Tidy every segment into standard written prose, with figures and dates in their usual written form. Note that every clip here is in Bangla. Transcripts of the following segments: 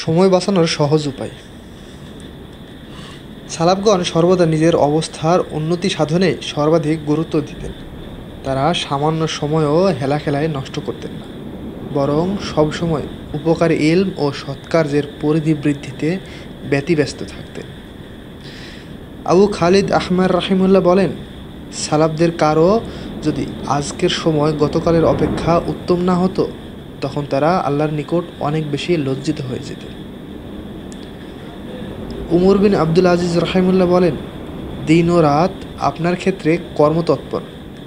সময় বাঁচানোর সহজ উপায়। সালাফগণ সর্বদা নিজের অবস্থার উন্নতি সাধনে সর্বাধিক গুরুত্ব দিতেন। তারা সামান্য সময়ও হেলাখেলায় নষ্ট করতেন না, বরং সবসময় উপকারী ইলম ও সৎকার্যের পরিধি বৃদ্ধিতে ব্যতিব্যস্ত থাকতেন। আবু খালিদ আহমার রাহিমুল্লাহ বলেন, সালাফদের কারো যদি আজকের সময় গতকালের অপেক্ষা উত্তম না হতো, তখন তারা আল্লাহর নিকট অনেক বেশি লজ্জিত হয়ে যেতেন। উমর বিন আব্দুল আজিজ রাহিমুল্লাহ বলেন, দিন ও রাত আপনার ক্ষেত্রে কর্মতৎপর,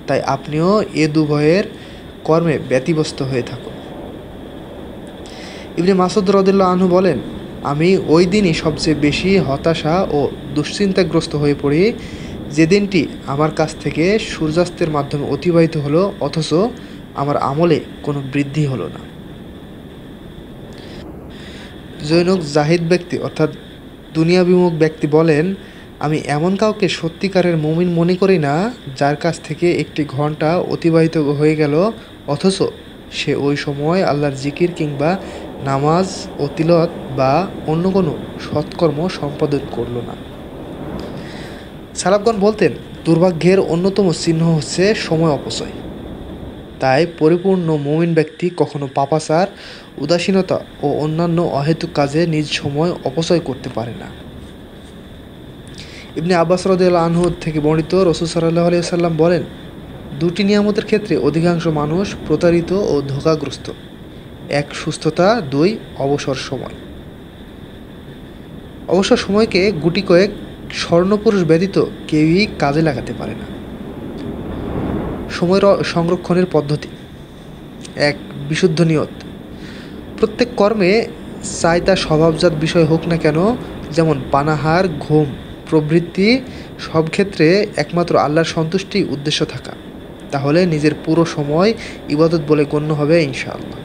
তাই আপনিও এ দুভয়ের কর্মে ব্যতিব্যস্ত হয়ে থাকুন। ইবনে মাসউদ রাদিয়াল্লাহু আনহু বলেন, আমি ওই দিনই সবচেয়ে বেশি হতাশা ও দুশ্চিন্তাগ্রস্ত হয়ে পড়ি, যে দিনটি আমার কাছ থেকে সূর্যাস্তের মাধ্যমে অতিবাহিত হলো, অথচ আমার আমলে কোনো বৃদ্ধি হলো না। জৈনক জাহিদ ব্যক্তি অর্থাৎ দুনিয়াবিমুখ ব্যক্তি বলেন, আমি এমন কাউকে সত্যিকারের মুমিন মনে করি না, যার কাছ থেকে একটি ঘন্টা অতিবাহিত হয়ে গেল অথচ সে ওই সময় আল্লাহর জিকির কিংবা নামাজ ও তিলাওয়াত বা অন্য কোনো সৎকর্ম সম্পাদন করল না। সালাফগণ বলতেন, দুর্ভাগ্যের অন্যতম চিহ্ন হচ্ছে সময় অপচয়। তাই পরিপূর্ণ মুমিন ব্যক্তি কখনো পাপাচার, উদাসীনতা ও অন্যান্য অহেতুক কাজে নিজ সময় অপচয় করতে পারে না। ইবনে আব্বাস রাদিয়াল্লাহু আনহু থেকে বর্ণিত, রাসূল সাল্লাল্লাহু আলাইহি ওয়াসাল্লাম বলেন, দুটি নিয়ামতের ক্ষেত্রে অধিকাংশ মানুষ প্রতারিত ও ধোঁকাগ্রস্ত। এক সুস্থতা, দুই অবসর সময়। অবসর সময়কে গুটি কয়েক স্বর্ণপুরুষ ব্যতীত কেউই কাজে লাগাতে পারে না। সময়ের সংরক্ষণের পদ্ধতি। এক, বিশুদ্ধ নিয়ত। প্রত্যেক কর্মে, চাই তা স্বভাবজাত বিষয় হোক না কেন, যেমন পানাহার, ঘুম প্রভৃতি, সব ক্ষেত্রে একমাত্র আল্লাহর সন্তুষ্টি উদ্দেশ্য থাকা, তাহলে নিজের পুরো সময় ইবাদত বলে গণ্য হবে ইনশাআল্লাহ।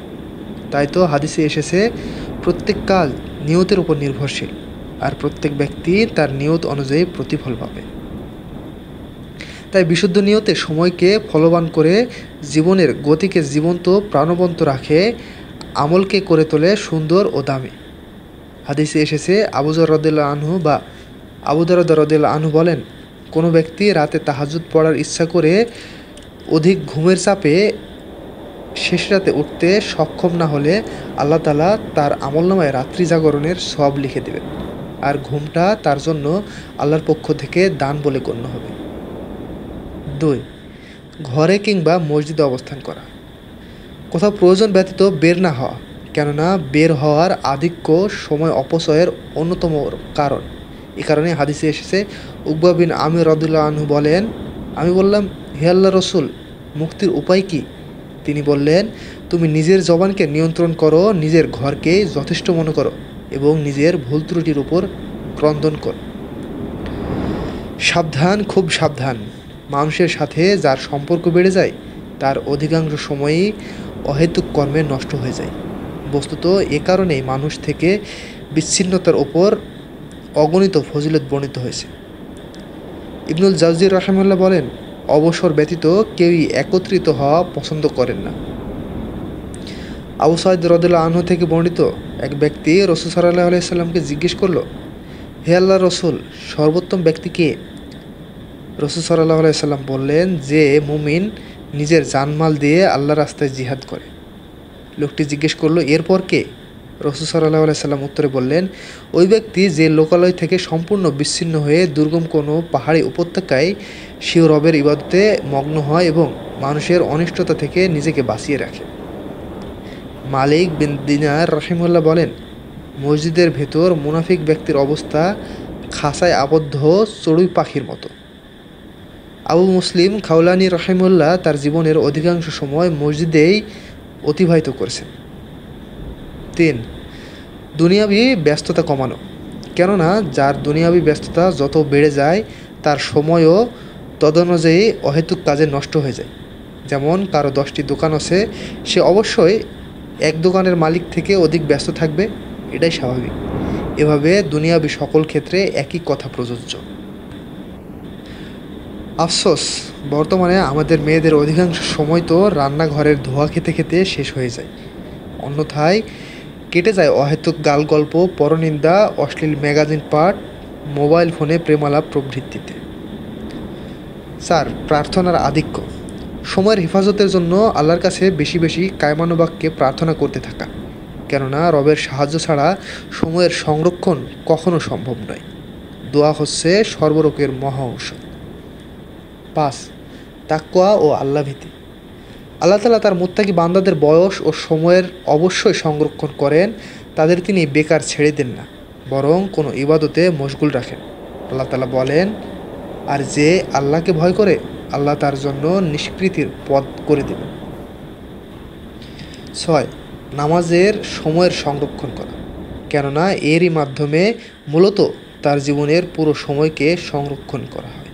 তাই তো হাদিসে এসেছে, প্রত্যেক কাজ নিয়তের উপর নির্ভরশীল, আর প্রত্যেক ব্যক্তি তার নিয়ত অনুযায়ী প্রতিফল পাবে। তাই বিশুদ্ধ নিয়তে সময়কে ফলবান করে জীবনের গতিকে জীবন্ত প্রাণবন্ত রাখে, আমলকে করে তোলে সুন্দর ও দামি। হাদিসে এসেছে, আবু যর রাদিয়াল্লাহু আনহু বা আবু দারদা রাদিয়াল্লাহু আনহু বলেন, কোনো ব্যক্তি রাতে তাহাজ্জুদ পড়ার ইচ্ছা করে অধিক ঘুমের চাপে শেষ রাতে উঠতে সক্ষম না হলে আল্লাহ তাআলা তার আমলনামায় রাত্রি জাগরণের সওয়াব লিখে দেবেন, আর ঘুমটা তার জন্য আল্লাহর পক্ষ থেকে দান বলে গণ্য হবে। 2, ঘরে কিংবা মসজিদে অবস্থান করা। কোথাও প্রয়োজন ব্যতীত বের না হওয়া, কেননা বের হওয়ার আধিক্য সময় অপচয়ের অন্যতম কারণ। এ কারণে হাদিসে এসেছে, উকবা বিন আমির রাদিয়াল্লাহু আনহু বলেন, আমি বললাম, হে আল্লাহর রাসূল, মুক্তির উপায় কি? তিনি বললেন, তুমি নিজের জবানকে নিয়ন্ত্রণ করো, নিজের ঘরকে যথেষ্ট মনে করো এবং নিজের ভুল ত্রুটির উপর ক্রন্দন করো। সাবধান, খুব সাবধান। মানুষের সাথে যার সম্পর্ক বেড়ে যায়, তার অধিকাংশ সময়ই অহেতুক কর্মে নষ্ট হয়ে যায়। বস্তুত এ কারণেই মানুষ থেকে বিচ্ছিন্নতার ওপর অগণিত ফজিলত বর্ণিত হয়েছে। ইবনুল জাওজি রাহিমাহুল্লাহ বলেন, অবসর ব্যতীত কেউই একত্রিত হওয়া পছন্দ করেন না। আবু সাঈদ রাদিয়াল্লাহু আনহু থেকে বর্ণিত, এক ব্যক্তি রাসূল সাল্লাল্লাহু আলাইহি সাল্লামকে জিজ্ঞেস করল, হে আল্লাহর রাসূল, সর্বোত্তম ব্যক্তি কে? রাসূল সাল্লাল্লাহু আলাইহি সাল্লাম বললেন, যে মুমিন নিজের জানমাল দিয়ে আল্লাহর রাস্তায় জিহাদ করে। লোকটি জিজ্ঞেস করল, এরপর কে? রাসূল সাল্লাল্লাহু আলাইহি সাল্লাম উত্তরে বললেন, ওই ব্যক্তি যে লোকালয় থেকে সম্পূর্ণ বিচ্ছিন্ন হয়ে দুর্গম কোনো পাহাড়ি উপত্যকায় স্বীয় রবের ইবাদতে মগ্ন হয় এবং মানুষের অনিষ্টতা থেকে নিজেকে বাঁচিয়ে রাখে। মালিক বিন দিনার রাহিমাহুল্লাহ বলেন, মসজিদের ভেতর মুনাফিক ব্যক্তির অবস্থা খাঁচায় আবদ্ধ চড়ুই পাখির মতো। আবু মুসলিম খাওলানি রাহিমাহুল্লাহ তার জীবনের অধিকাংশ সময় মসজিদেই অতিবাহিত করেছেন। 3, দুনিয়াবি ব্যস্ততা কমানো। কেননা যার দুনিয়াবি ব্যস্ততা যত বেড়ে যায়, তার সময়ও তদনুযায়ী অহেতুক কাজে নষ্ট হয়ে যায়। যেমন কারো 10টি দোকান আছে, সে অবশ্যই এক দোকানের মালিক থেকে অধিক ব্যস্ত থাকবে, এটাই স্বাভাবিক। এভাবে দুনিয়াবি সকল ক্ষেত্রে একই কথা প্রযোজ্য। আফসোস, বর্তমানে আমাদের মেয়েদের অধিকাংশ সময় তো রান্নাঘরের ধোয়া খেতে খেতে শেষ হয়ে যায়। অন্যথায় কেটে যায় অহেতুক গালগল্প, পরনিন্দা, অশ্লীল ম্যাগাজিন পাঠ, মোবাইল ফোনে প্রেমালাপ প্রভৃতিতে। 4. প্রার্থনার আধিক্য। সময়ের হেফাজতের জন্য আল্লাহর কাছে বেশি বেশি কায়মানুবাক্যে প্রার্থনা করতে থাকা, কেননা রবের সাহায্য ছাড়া সময়ের সংরক্ষণ কখনো সম্ভব নয়। দোয়া হচ্ছে সর্বরোগের মহা ঔষধ। 5. তাকওয়া ও আল্লাহভীতি। আল্লাহ তাআলা তার মুত্তাকি বান্দাদের বয়স ও সময়ের অবশ্যই সংরক্ষণ করেন। তাদের তিনি বেকার ছেড়ে দেন না, বরং কোনো ইবাদতে মশগুল রাখেন। আল্লাহ তাআলা বলেন, আর যে আল্লাহকে ভয় করে আল্লাহ তার জন্য নিষ্কৃতির পথ করে দেবেন। 6. নামাজের সময়ের সংরক্ষণ করা, কেননা এরই মাধ্যমে মূলত তার জীবনের পুরো সময়কে সংরক্ষণ করা হয়।